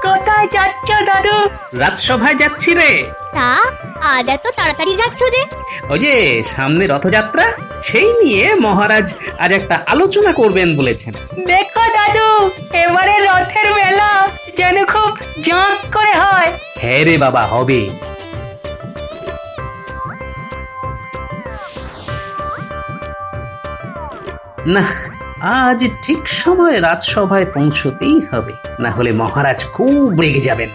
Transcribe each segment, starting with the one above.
কোথায় যাচ্ছ দাদু? রাজসভায় যাচ্ছি রে। তা আজ এত তাড়াতাড়ি যাচ্ছ যে? ওই যে সামনে রথযাত্রা, সেই নিয়ে মহারাজ আজ একটা আলোচনা করবেন বলেছেন। দেখো দাদু, এবারে রথের মেলা যেন খুব জাঁক করে হয়। হ্যাঁ রে বাবা, হবে। না, আজ ঠিক সময়ে রাজসভায় পৌঁছতেই হবে, না হলে মহারাজ খুব রেগে যাবেন।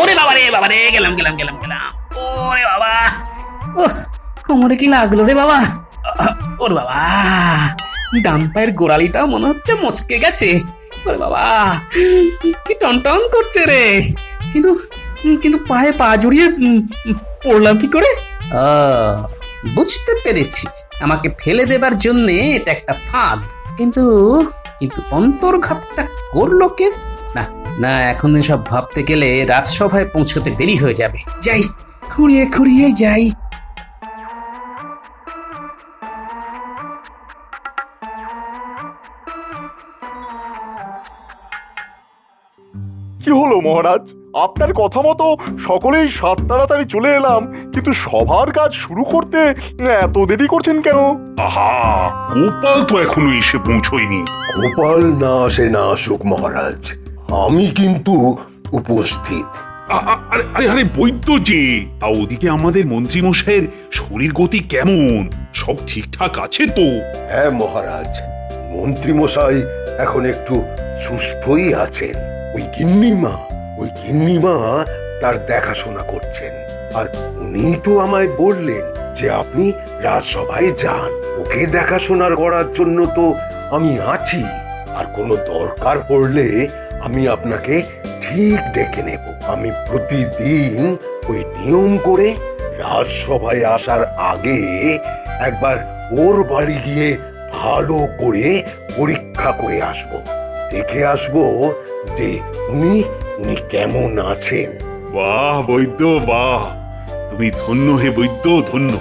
ওরে বাবা রে, বাবা রে, গেলাম গেলাম গেলাম গেলাম। ওরে বাবা, ও কোমরে কি লাগলো রে বাবা? ওরে বাবা, ডান পায়ের গোড়ালিটা মনে হচ্ছে মচকে গেছে। ওরে বাবা, কি টনটন করছে রে। কিন্তু কিন্তু পায়ে পা জড়িয়ে পড়লাম কি করে? বুঝতে পেরেছি, আমাকে ফেলে দেবার জন্য এটা একটা ফাঁদ। কিন্তু কিন্তু অন্তর্ঘাতটা করলো কে? না না, এখন এসব ভাবতে গেলে রাজসভায় পৌঁছতে দেরি হয়ে যাবে। যাই, খুঁড়িয়ে খুঁড়িয়ে যাই। কি হলো মহারাজ? আপনার কথা মতো সকলেই সাত তাড়াতাড়ি চলে এলাম, কিন্তু সবার কাজ শুরু করতে এত দেরি করছেন কেন? আহা, গোপাল তো এখনো এসে পৌঁছয়নি। গোপাল না আসে না আসুক মহারাজ, আমি কিন্তু উপস্থিত। আরে আরে আরে, বৈদ্য যে, ওদিকে আমাদের মন্ত্রী মশাইয়ের শরীর গতি কেমন? সব ঠিকঠাক আছে তো? হ্যাঁ মহারাজ, মন্ত্রী মশাই এখন একটু সুস্থই আছেন। ওই গিন্নিমা তার দেখাশোনা করছেন। আর উনি তো আমায় বললেন যে আপনি রাজসভায় যান, ওকে দেখাশোনা করার জন্য তো আমি আছি। আর কোনো দরকার পড়লে আমি আপনাকে ঠিক ডেকে নেব। আমি প্রতিদিন ওই নিয়ম করে রাজসভায় আসার আগে একবার ওর বাড়ি গিয়ে ভালো করে পরীক্ষা করে আসব, দেখে আসব যে উনি কেমন আছেন। বাহ বৈদ্য, বাহ! তুমি ধন্য হে বৈদ্য, ধন্য।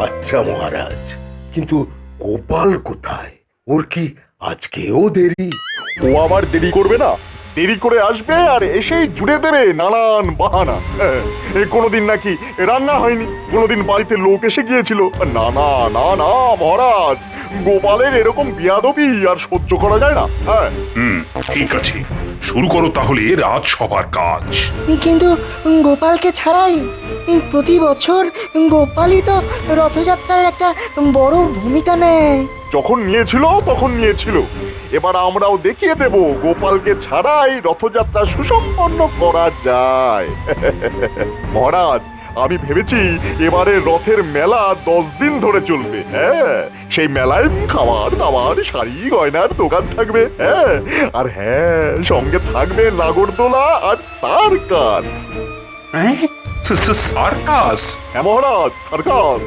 আচ্ছা মহারাজ, কিন্তু গোপাল কোথায়? ওর কি আজকেও দেরি? ও আবার দেরি করবে না? দেরি করে আসবে আর এসেই জুড়ে দেবে নানান বাহানা। কোনোদিন নাকি রান্না হয়নি, কোনোদিন বাড়িতে লোক এসে গিয়েছিল। না না না না মহারাজ, গোপালের এরকম বিয়াদবি আর সহ্য করা যায় না। হ্যাঁ, ঠিক আছে, শুরু করো তাহলে রাজসভার কাজ। কিন্তু গোপালকে ছাড়াই প্রতি বছর গোপালই তো রথযাত্রার একটা বড় ভূমিকা নেয়। যখন নিয়েছিল তখন নিয়েছিল, এবার আমরাও দেখিয়ে দেব গোপালকে ছাড়াই রথযাত্রা সুসম্পন্ন করা যায়। মহারাজ, আমি ভেবেছি এবারে রথের মেলা 10 দিন ধরে চলবে। হ্যাঁ, সেই মেলায় খাবার দাবার, শাড়ি গয়নার দোকান থাকবে। হ্যাঁ, আর হ্যাঁ, সঙ্গে থাকবে নাগরদোলা আর সার্কাস। সার্কাস? হ্যাঁ মহারাজ, সার্কাস।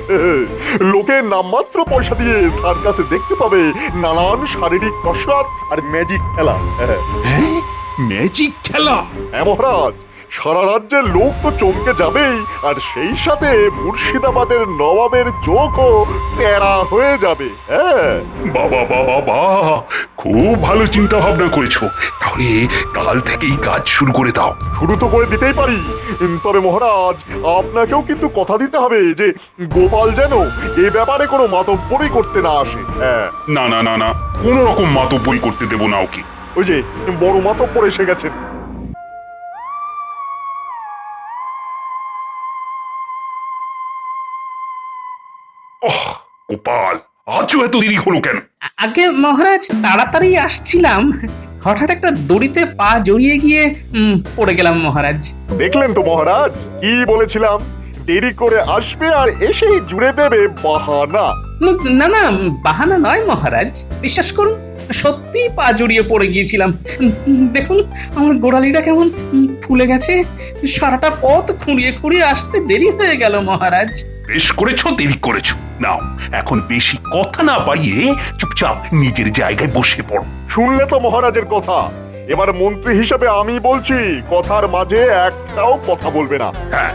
লোকের নামমাত্র পয়সা দিয়ে সার্কাসে দেখতে পাবে নানান শারীরিক কসরত আর ম্যাজিক খেলা। ম্যাজিক খেলা? হ্যাঁ মহারাজ, সারা রাজ্যের লোক তো চমকে যাবেই, আর সেই সাথে মুর্শিদাবাদের নবাবের চোখও প্যারা হয়ে যাবে। হ্যাঁ, বাবা বাবা বাহ, খুব ভালো চিন্তা ভাবনা করেছো। তাহলে কাল থেকেই কাজ শুরু করে দাও। শুরু তো করে দিতেই পারি, তবে মহারাজ আপনাকেও কিন্তু কথা দিতে হবে যে গোপাল যেন এ ব্যাপারে কোনো মাতব্বরি করতে না আসে। হ্যাঁ, না না না না, কোনো রকম মাতব্বরি করতে দেবো না ওকে। ওই যে বড় মাতব্বর এসে গেছেন। গোপাল, আজও এত দেরি হলো কেন? আগে মহারাজ, তাড়াতাড়ি আসছিলাম, হঠাৎ একটা দড়িতে পা জড়িয়ে গিয়ে পড়ে গেলাম মহারাজ। দেখলেন তো মহারাজ, কি বলেছিলাম? দেরি করে আসবে আর এসেই জুড়ে দেবে বাহানা। না না, বাহানা নয় মহারাজ, বিশ্বাস করুন, সত্যি পা জড়িয়ে পড়ে গিয়েছিলাম। দেখুন আমার গোড়ালিটা কেমন ফুলে গেছে। সারাটা পথ খুঁড়িয়ে খুঁড়িয়ে আসতে দেরি হয়ে গেল মহারাজ। বেশ করেছো, দেরি করেছো। নাও, এখন বেশি কথা না বাড়িয়ে চুপচাপ নিজের জায়গায় বসে পড়ো। শুনলে তো মহারাজের কথা, এবার মন্ত্রী হিসেবে আমি বলছি, কথার মাঝে একটাও কথা বলবে না। হ্যাঁ,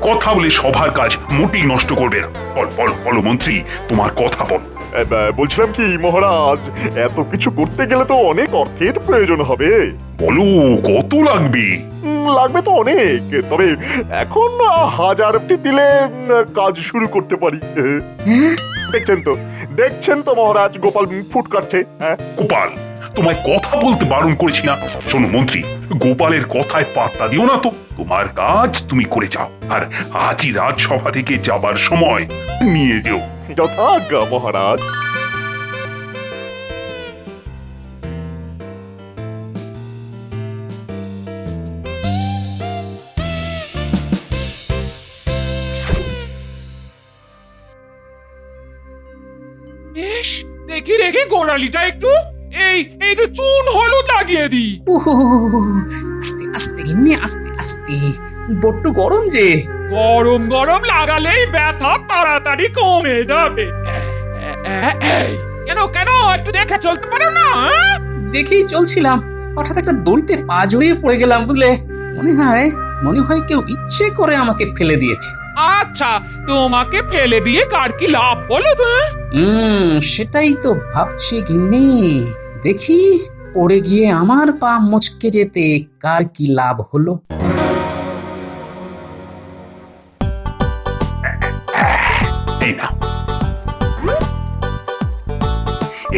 কথা বলে সবার কাজ মোটেই নষ্ট করবে না। বলো বলো বলো মন্ত্রী, তোমার কথা বলো। বলছিলাম কি মহারাজ, এত কিছু করতে গেলে তো অনেক অর্থের প্রয়োজন হবে। বলো কত লাগবে? লাগবে তো অনেক, তবে এখন 1000টি দিলে কাজ শুরু করতে পারি। দেখছেন তো মহারাজ, গোপাল ফুট কাটছে। হ্যাঁ গোপাল, তোমায় কথা বলতে বারণ করেছি না? শোনো মন্ত্রী, গোপালের কথায় পাত্তা দিও না তো। তোমার কাজ তুমি করে যাও, আর আজই রাজসভা থেকে যাবার সময় নিয়ে যেও। যথাজ্ঞা মহারাজ। বেশ, দেখি রেখে গোড়ালিটা একটু একটু চুন হলুদ লাগিয়ে দিই। উহু, আস্তে আস্তে গিন্নি, আস্তে আস্তে, বড্ড গরম যে। গরম গরম লাগালেই ব্যথা তাড়াতাড়ি কমে যাবে। এই, কেন কেন একটু দেখে চলতে পারো না? দেখেই চলছিলাম, হঠাৎ একটা দড়িতে পা জড়িয়ে পড়ে গেলাম বুঝলে। মনে হয় কেউ ইচ্ছে করে আমাকে ফেলে দিয়েছে। আচ্ছা, তোমাকে ফেলে দিয়ে কার কি লাভ বলো তো? সেটাই তো ভাবছি গিন্নি। দেখি পড়ে গিয়ে আমার পা মুচকে যেতে কার কি লাভ হলো।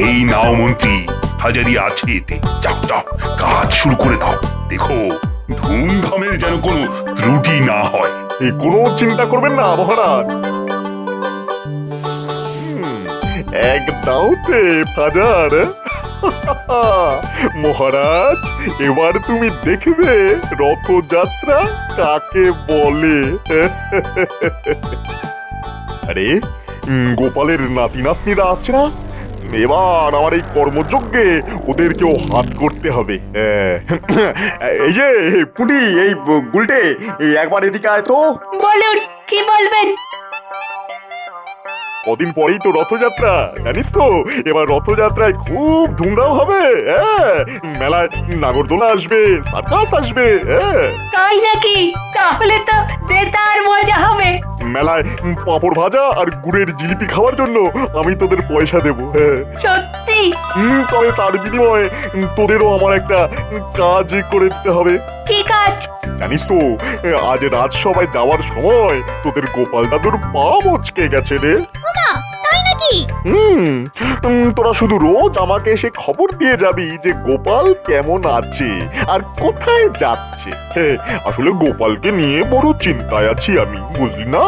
এই নাও মন্ত্রী, হাজারি আছে এতে। যাও যাও, কাজ শুরু করে দাও। দেখো ধুমধামের যেন কোনো ত্রুটি না হয়। কোনো চিন্তা করবেন না মহারাজ। এক দাওতে হাজার। মহারাজ, এবার তুমি দেখবে রথযাত্রা কাকে বলে। আরে গোপালের নাতি নাতনিরা আসছে না? এবার আমার এই কর্মযজ্ঞে ওদেরকেও হাত করতে হবে। এই যে পুটি, এই গুলটে, একবার এদিকে আয় তো। বলুন, কি বলবেন? কদিন পরেই তো রথযাত্রা, জানিস তো? এবার রথযাত্রায় খুব ধুমধাম হবে। মেলায় নাগরদোলা আসবে, সার্কাস আসবে। তাই নাকি? তাহলে তো বেতার মজা হবে। মেলায় পাঁপড় ভাজা আর গুড়ের জিলিপি খাওয়ার জন্য আমি তোদের পয়সা দেবো। সত্যি? তবে তার বিনিময়ে তোদেরও আমার একটা কাজ করে দিতে হবে। কি কাজ? জানিস তো, আজ রাজসভায় যাওয়ার সময় তোদের গোপাল দাদুর পা মচকে গেছে রে। ওমা, তাই নাকি? তোরা শুধু রোজ আমাকে এসে খবর দিয়ে যাবি যে গোপাল কেমন আছে আর কোথায় যাচ্ছে। আসলে গোপালকে নিয়ে বড় চিন্তায় আছি আমি, বুঝলি না?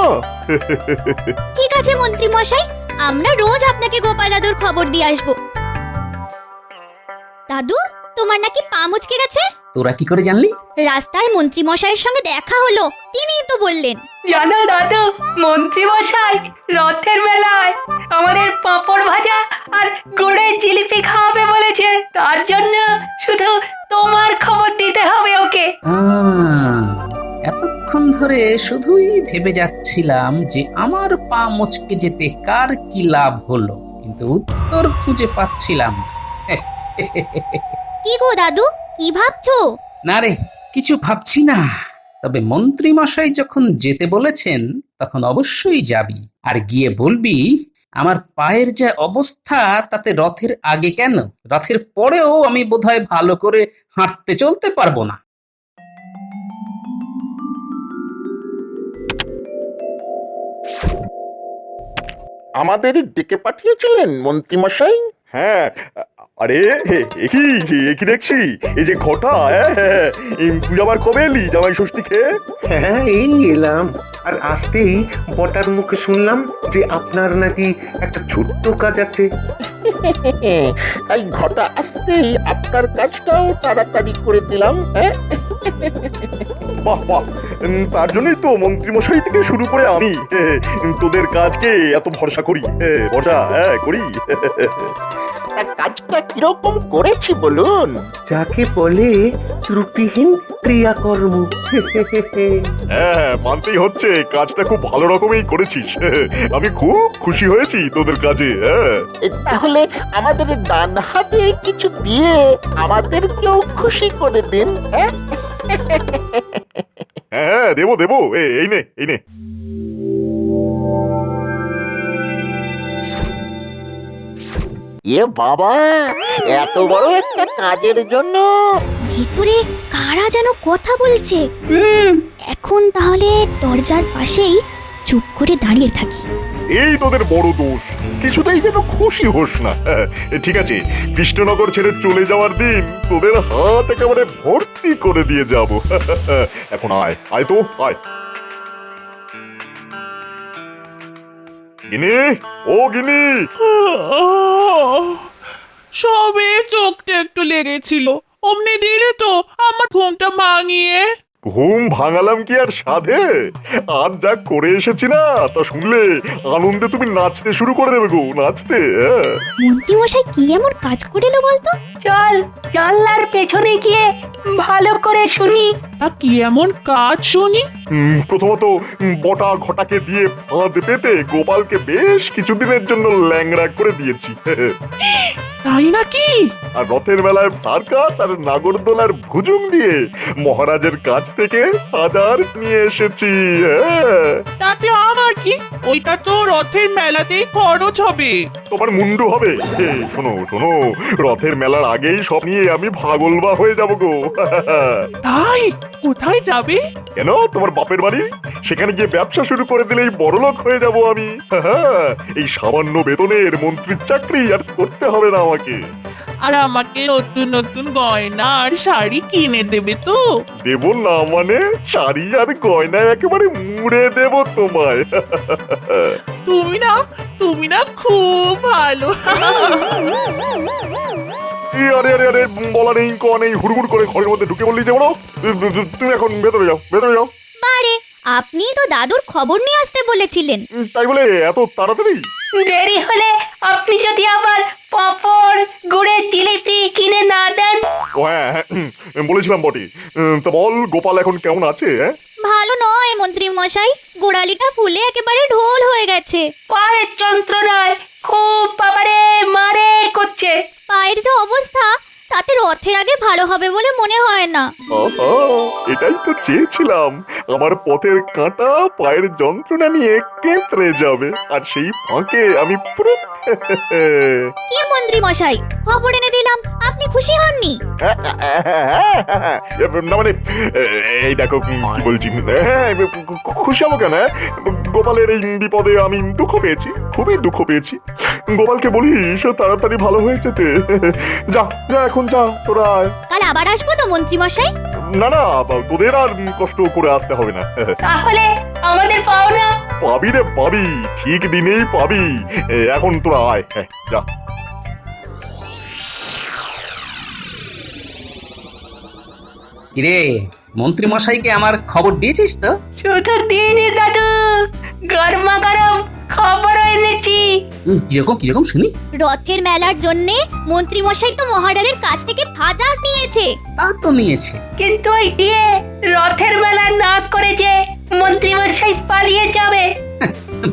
ঠিক আছে মন্ত্রী মশাই, আমরা রোজ আপনাকে গোপাল দাদুর খবর দিয়ে আসবো। দাদু, তোমার নাকি পা মুচকে গেছে? তোরা কি করে জানলি? রাস্তায় মন্ত্রী মশাইয়ের সঙ্গে দেখা হলো, তিনিই তো বললেন। জানো দাদু, মন্ত্রী মশাই রথের মেলায় আমাদের পাঁপড় ভাজা আর গুড়ের জিলিপি খাওয়াবে বলেছে। তার জন্য শুধু তোমার খবর দিতে হবে ওকে। এতক্ষণ ধরে শুধুই ভেবে যাচ্ছিলাম যে আমার পা মুচকে যেতে কার কি লাভ হলো, কিন্তু উত্তর খুঁজে পাচ্ছিলাম না। কি গো দাদু, কি ভাবছো? না রে, কিছু ভাবছি না। তবে মন্ত্রী মশাই যখন যেতে বলেছেন তখন অবশ্যই যাবি, আর গিয়ে বলবি আমার পায়ের যে অবস্থা তাতে রথের আগে কেন, রথের পরেও আমি বোধহয় ভালো করে হাঁটতে চলতে পারবো না। আমাদের ডেকে পাঠিয়েছিলেন মন্ত্রীমশাই? হ্যাঁ, আরে কি দেখছি? এই যে ঘটা, তুই আবার কবে এলি জামাই ষষ্ঠী খেয়ে? হ্যাঁ, এই এলাম। আর আসতেই বটার মুখে শুনলাম যে আপনার নাকি একটা ছোট্ট কাজ আছে। তাই ঘটা আসতেই আপনার কাজটাও তাড়াতাড়ি করে দিলাম। বাহ বাহ, তার জন্যই তো মন্ত্রীমশাই থেকে শুরু করে আমি তোদের কাজকে এত ভরসা করি। ভরসা করি। তা কাজটা কিরকম করেছি বলুন? যাকে বলে ত্রুটিহীন ক্রিয়াকর্ম। হ্যাঁ, মানতেই হচ্ছে কাজটা খুব ভালো রকমই করেছিস। আমি খুব খুশি হয়েছি তোদের কাজে। হ্যাঁ তাহলে আমাদের ডান হাতে কিছু দিয়ে আমাদেরকেও খুশি করে দিন। হ্যাঁ, হ্যাঁ, দেবো দেবো। এই নে, এই নে। এ বাবা, এত বড় একটা কাজের জন্য ভিতরে কারা যেন কথা বলছে। এখন তাহলে দরজার পাশেই চুপ করে দাঁড়িয়ে থাকি। এই তোদের বড় দোষ, কিছুতেই যেন খুশি হোস না। ঠিক আছে, কৃষ্ণনগর ছেড়ে চলে যাওয়ার দিন তোদের হাত একেবারে ভর্তি করে দিয়ে যাব। এখন আয়, আয় তো আয়। গিনি, ও গিনি, সবে চোখটা একটু লেগেছিল, অমনি দিলে তো আমার ঘুমটা ভাঙিয়ে। ঘুম ভাঙালাম কি আর সাধে? আজ যা করে এসেছি না, তা শুনলে আনন্দে তুমি নাচতে শুরু করে দেবে গো, নাচতে। হ্যাঁ। মন্ত্রী মশাই কি এমন কাজ করে এলো বলতো? চল জানলার পেছনে গিয়ে ভালো করে শুনি। তা কি এমন কাজ শুনি? প্রথমত বটা ঘটাকে দিয়ে ফাঁদ পেতে গোপালকে বেশ কিছুদিনের জন্য ল্যাংড়া করে দিয়েছি। তাই নাকি? আর রথের মেলায় সার্কাস আর নাগরদোলার ভুজুং দিয়ে মহারাজের কাছ থেকে হাজার নিয়ে এসেছি। হ্যাঁ। তাতে আমার কি? ওইটা তো রথের মেলাতেই খরচ হবে। তোমার মুন্ডু হবে। শোনো শোনো, রথের মেলার আগেই সব নিয়ে আমি ভাগলবা হয়ে যাব গো। তাই কোথায় যাবে? কেন, তোমার বাপের বাড়ি? সেখানে গিয়ে ব্যবসা শুরু করে দিলেই বড়লোক হয়ে যাব আমি। এই সামান্য বেতনের মন্ত্রীর চাকরি আর করতে হবে না আমাকে। আর আমাকে নতুন নতুন গয়না আর শাড়ি কিনে দেবে তো? দেব না মানে? শাড়ি আর গয়নায় একেবারে মুড়ে দেব তোমায়। তুমি না খুব ভালো। আরে আরে আরে, বলা নেই ক নেই, হুড়মুড় করে ঘরের মধ্যে ঢুকে বললি যে বলো। তুমি এখন ভেতরে যাও, ভেতরে যাও। বারে, আপনি তো দাদুর খবর নিয়ে আসতে বলেছিলেন। তাই বলে এত তাড়াতাড়ি? দেরি হলে আপনি যদি আবার পাঁপড় গুড়ের জিলিপি কিনে না দেন। ও হ্যাঁ, বলেছিলাম বটে। তা বল, গোপাল এখন কেমন আছে? ভালো নয় মন্ত্রী মশাই, গোড়ালিটা ফুলে একেবারে ঢোল হয়ে গেছে। পায়ের যন্ত্রণায় খুব বাবারে মারে করছে। পায়ের যে অবস্থা, তাতে রথের আগে ভালো হবে বলে মনে হয় না। আহা, এটাই তো চেয়েছিলাম। আমার পথের কাঁটা পায়ের যন্ত্রণা নিয়ে কেঁতরে যাবে, আর সেই ফাঁকে আমি পুরো কি মন্ত্রী মশাই, খবর এনে দিলাম, আপনি খুশি হননি? না মানে, এই দেখো কি বলছি। খুশি হবো কেন? গোপালের এই বিপদে আমি দুঃখ পেয়েছি, খুবই দুঃখ পেয়েছি। গোপালকে বলিস তাড়াতাড়ি ভালো হয়ে যেতে। যা যা, এখন যা তোরা আয়। কাল আবার আসবো তো মন্ত্রী মশাই? না না, তোদের আর কষ্ট করে আসতে হবে না। তাহলে আমাদের পাওনা? পাবি রে পাবি, ঠিক দিনেই পাবি। এখন তোরা আয়, যা। কিরে, মন্ত্রী মশাইকে আমার খবর দিয়েছিস তো? শুধু দিনই দাদু, গরমা গরম খবর এনেছি। কিরকম কিরকম শুনি? রথের মেলার জন্যে মন্ত্রী মশাই তো মহারাজের কাছ থেকে ভাজা নিয়েছে। তা তো নিয়েছে, কিন্তু ওই দিয়ে রথের মেলা না করে যে মন্ত্রী মশাই পালিয়ে যাবে।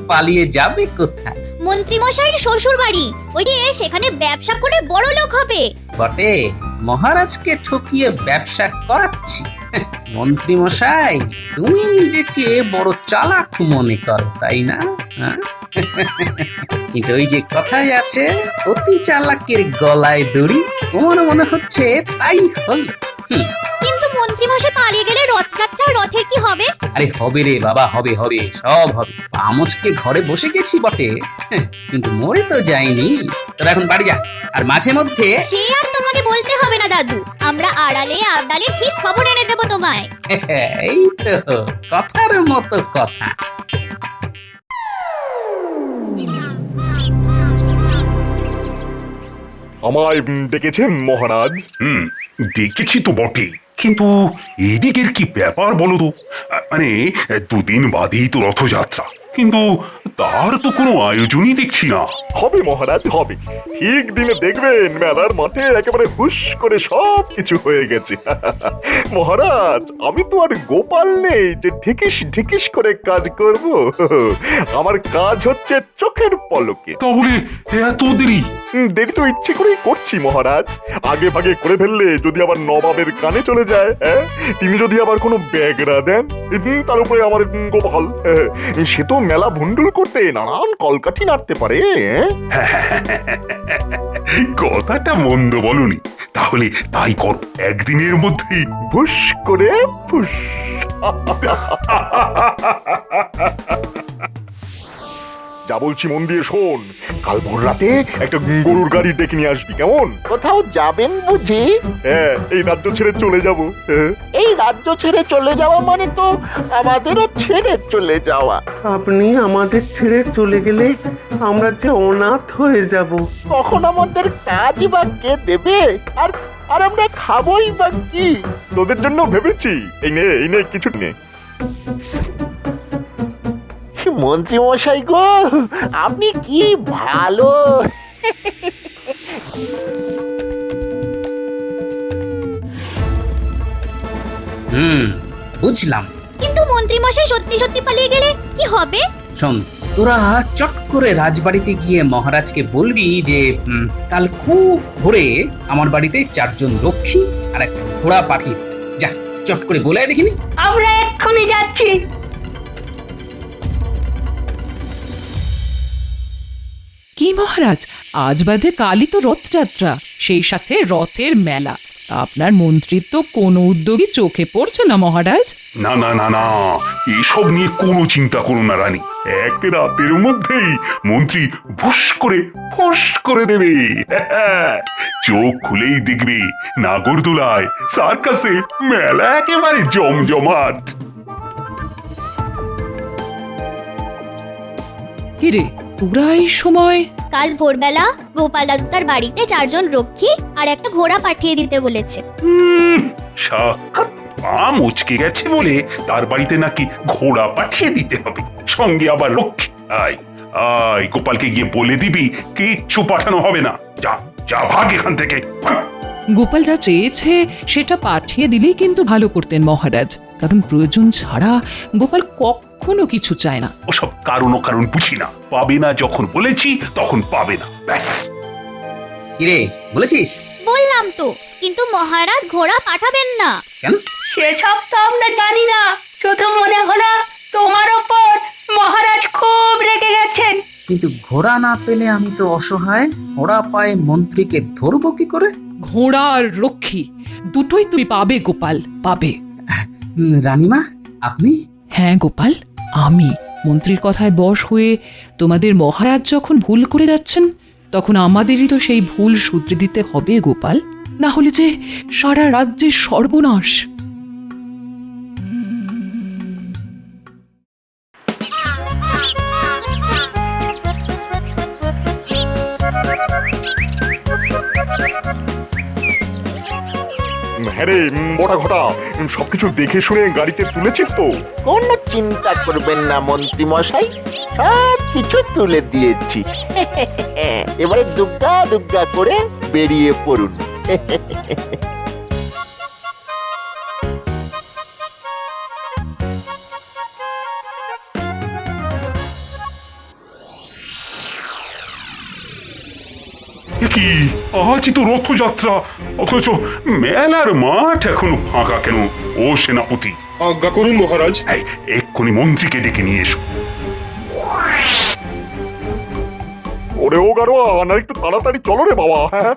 পালিয়ে যাবে কোথায়? মন্ত্রী মশাইয়ের শ্বশুর বাড়ি, ওই সেখানে ব্যবসা করে বড় লোক হবে। বটে, মহারাজকে ঠকিয়ে ব্যবসা করাচ্ছি। মন্ত্রী মশাই, তুমি নিজেকে বড় চালাক মনে করো, তাই না? কিন্তু ওই যে কথাই আছে, অতি চালাকের গলায় দড়ি। তোমার মনে হচ্ছে তাই হল। কিন্তু মন্ত্রী মশাই পালিয়ে গেলে রথযাত্রা, রথের কি হবে? আরে হবে রে বাবা, হবে হবে, সব হবে। আমজকে ঘরে বসে গেছি বটে, কিন্তু মরে তো যাইনি। তোরা এখন বাড়ি যা, আর মাঝে মধ্যে সে আর তোমাকে বলতে হবে না দাদু, আমরা আড়ালে আবডালে ঠিক খবর এনে দেবো তোমায়। এই তো কথার মতো কথা। আমায় ডেকেছেন মহারাজ? দেখেছি তো বটে, কিন্তু এদিকের কি ব্যাপার বলো তো? মানে দুদিন বাদেই তো রথযাত্রা, কিন্তু তার তো কোনো আয়োজনই দেখছি না। হবে মহারাজ, হবে। ঠিক দিনে দেখবেন মেলার মাঠে একেবারে হুশ করে সব কিছু হয়ে গেছে। মহারাজ, আমি তো আর গোপাল নেই যে ঢিকিস ঢিকিস করে কাজ করব। আমার কাজ হচ্ছে চোখের পলকে। তাহলে এত দেরি? দেরি তো ইচ্ছে করেই করছি মহারাজ। আগে ভাগে করে ফেললে যদি আবার নবাবের কানে চলে যায়, হ্যাঁ, তিনি যদি আবার কোনো ব্যাগরা দেন, তার উপরে আমার গোপাল, সে তো মেলা ভুন্ডুল করতে নানান কলকাঠি নাড়তে পারে। কথাটা মন্দ বলনি। তাহলে তাই কর, একদিনের মধ্যেই। ভুস করে ফুস। যা বলছি মন দিয়ে শোন, কাল ভোর রাতে একটা গরুর গাড়ি ডেকে নিয়ে আসবি, কেমন? কোথাও যাবেন বুঝি? হ্যাঁ, এই রাজ্য ছেড়ে চলে যাব। এই রাজ্য ছেড়ে চলে যাওয়া মানে তো আমাদেরও ছেড়ে চলে যাওয়া। আপনি আমাদের ছেড়ে চলে গেলে আমরা যে অনাথ হয়ে যাব। তখন আমাদের কাজ বা কে দেবে? আর আর আমরা খাবোই বা কি? তোদের জন্য ভেবেছি। এই নে কিছু নে। মন্ত্রী মশাই গো, আপনি কি ভালো। বুঝলাম। কিন্তু মন্ত্রী মশাই সত্যি সত্যি পালিয়ে গেলে কি হবে? শোন, তোরা চট করে রাজবাড়িতে গিয়ে মহারাজকে বলবি যে কাল খুব ভোরে আমার বাড়িতে 4 জন রক্ষী আর একটা ঘোড়া পাঠিয়ে দিবি। যা, চট করে বলে আয় দেখিনি। আমরা এক্ষুনি যাচ্ছি। কি মহারাজ, আজ বাদে কালই তো রথযাত্রা, সেই সাথে রথের মেলা। আপনার মন্ত্রীর তো কোনো উদ্যোগই চোখে পড়ছে না মহারাজ। না না না না, এসব নিয়ে কোনো চিন্তা করো না রানী। এক রাতের মধ্যেই মন্ত্রী ভুস করে ফোস করে দেবে। চোখ খুলেই দেখবে নাগরদোলায় সার্কাসে মেলা একেবারে জমজমাট। কিরে, তোরা এই সময়? কাল ভোরবেলা গোপাল দাদু তার বাড়িতে 4 জন রক্ষী আর একটা ঘোড়া পাঠিয়ে দিতে বলেছে। সাক্ষাৎ পা মুচকে গেছে বলে তার বাড়িতে নাকি ঘোড়া পাঠিয়ে দিতে হবে, সঙ্গে আবার লক্ষ্মী। আয় আয়, গোপালকে গিয়ে বলে দিবি কিচ্ছু পাঠানো হবে না। যা যা, ভাগ এখান থেকে, ভাগ। গোপাল যা চেয়েছে সেটা পাঠিয়ে দিলেই কিন্তু ভালো করতেন মহারাজ, কারণ প্রয়োজন ছাড়া গোপাল কখনো কিছু চায় না। ওসব কারণ বুঝি না। পাবে না যখন বলেছি তখন পাবে না, ব্যাস। কিরে, বলেছিস? বললাম তো, কিন্তু মহারাজ ঘোড়া পাঠাবেন না। কেন? সেসব তো আমরা জানি না, শুধু মনে হলো তোমার ওপর মহারাজ খুব রেগে গেছেন। কিন্তু ঘোড়া না পেলে আমি তো অসহায়। ঘোড়া পায়ে মন্ত্রীকে ধরবো কি করে? ঘোড়া আর রক্ষী দুটোই তুমি পাবে গোপাল, পাবে। রানীমা, আপনি? হ্যাঁ গোপাল, আমি। মন্ত্রীর কথায় বশ হয়ে তোমাদের মহারাজ যখন ভুল করে যাচ্ছেন, তখন আমাদেরই তো সেই ভুল শুধরে দিতে হবে গোপাল, না হলে যে সারা রাজ্যের সর্বনাশ। হ্যাঁ রে মোটা ঘটা, সবকিছু দেখে শুনে গাড়িতে তুলেছিস তো? কোনো চিন্তা করবেন না মন্ত্রী মশাই, সব কিছু তুলে দিয়েছি। এবারে দুগ্গা দুগ্গা করে বেরিয়ে পড়ুন। কি, আজই তো রথযাত্রা, অথচ মেলার মাঠ এখনো ফাঁকা কেন? ও সেনাপতি, আজ্ঞা করুন মহারাজ। এই, এক্ষুনি মন্ত্রীকে ডেকে নিয়ে এসো। ওরে ও গাড়োয়া, না একটু তাড়াতাড়ি চলো রে বাবা। হ্যাঁ,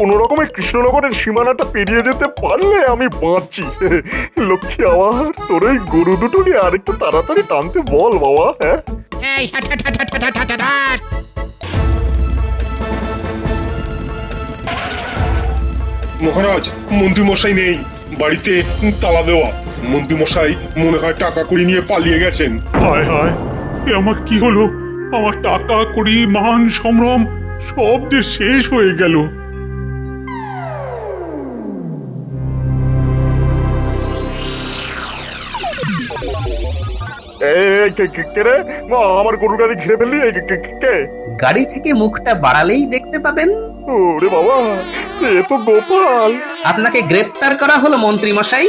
কোনো রকমের কৃষ্ণনগরের সীমানাটা পেরিয়ে যেতে পারলে আমি বাঁচি। লক্ষ্মী, আবার তোর ওই গরু দুটো নিয়ে আর একটু তাড়াতাড়ি টানতে বল বাবা। হ্যাঁ, মহারাজ, মন্ত্রী মশাই নেই, বাড়িতে তালা দেওয়া। মন্ত্রী মশাই মনে হয় টাকা কড়ি নিয়ে পালিয়ে গেছেন। হায় হায়, এ আমার কি হলো? আমার টাকা কড়ি, মান সম্ভ্রম সব যে শেষ হয়ে গেল। কে রে? মা, আমার গরুর গাড়ি ঘিরে ফেললি? কে? গাড়ি থেকে মুখটা বাড়ালেই দেখতে পাবেন। ওরে বাবা, এ তো গোপাল। আপনাকে গ্রেপ্তার করা হলো মন্ত্রী মশাই।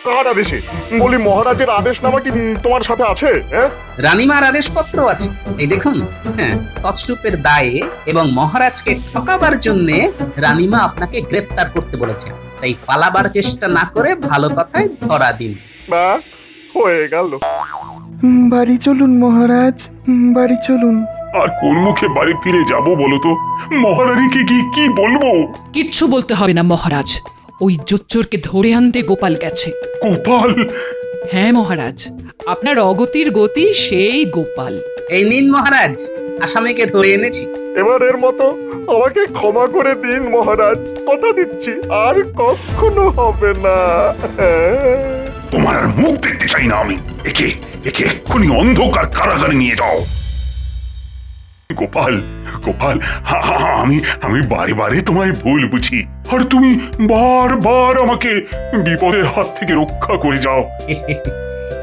কার আদেশে? বলি, মহারাজের আদেশনামা কি তোমার সাথে আছে? হ্যাঁ, রানীমার আদেশপত্র আছে, এই দেখুন। হ্যাঁ, তছরূপের দায়ে এবং মহারাজকে ঠকাবার জন্য রানীমা আপনাকে গ্রেপ্তার করতে বলেছেন। তাই পালাবার চেষ্টা না করে ভালো কথায় ধরা দিন। ব্যাস হয়ে গেল। বাড়ি চলুন মহারাজ, বাড়ি চলুন। আর কোন মুখে বাড়ি ফিরে যাব বলো তো? মহারানীকে কি বলবো? কিচ্ছু বলতে হবে না মহারাজ, ওই জোচ্চোরকে ধরে আনতে গোপাল গেছে। গোপাল? হ্যাঁ মহারাজ, আপনার অগতির গতি সেই গোপাল। এই নিন মহারাজ, আসামিকে ধরে এনেছি। এবারের মতো আমাকে ক্ষমা করে দিন মহারাজ, কথা দিচ্ছি আর কখনো হবে না। তোমার আর মুখ দেখতে চাই না আমি। একে এক্ষুনি অন্ধকার কারাগারে নিয়ে যাও। গোপাল, গোপাল, আমি বারে বারে তোমায় ভুল বুঝি, আর তুমি বারবার আমাকে বিপদের হাত থেকে রক্ষা করে যাও।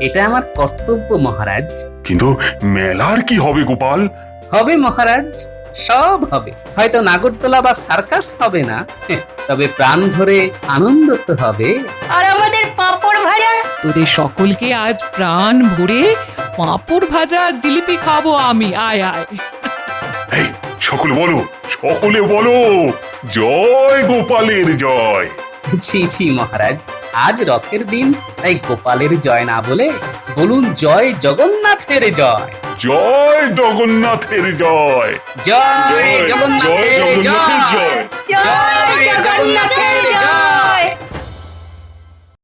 এটা আমার কর্তব্য মহারাজ। কিন্তু মেলার কি হবে গোপাল? হবে মহারাজ, সব হবে। হয়তো নাগরদোলা বা সার্কাস হবে না, তবে প্রাণ ভরে আনন্দ তো হবে। আর আমাদের পাঁপড় ভাজা? তোদের সকলকে আজ প্রাণ ভরে পাঁপড় ভাজা আর জিলিপি খাবো আমি। আয় আয়। এই সকলে বলো, জয় গোপালের জয়। ছি ছি মহারাজ, আজ রথের দিন, তাই গোপালের জয় না বলে বলুন জয় জগন্নাথের জয়। জয় জগন্নাথের জয়। জয় জগন্নাথের জয়। জয় জগন্নাথের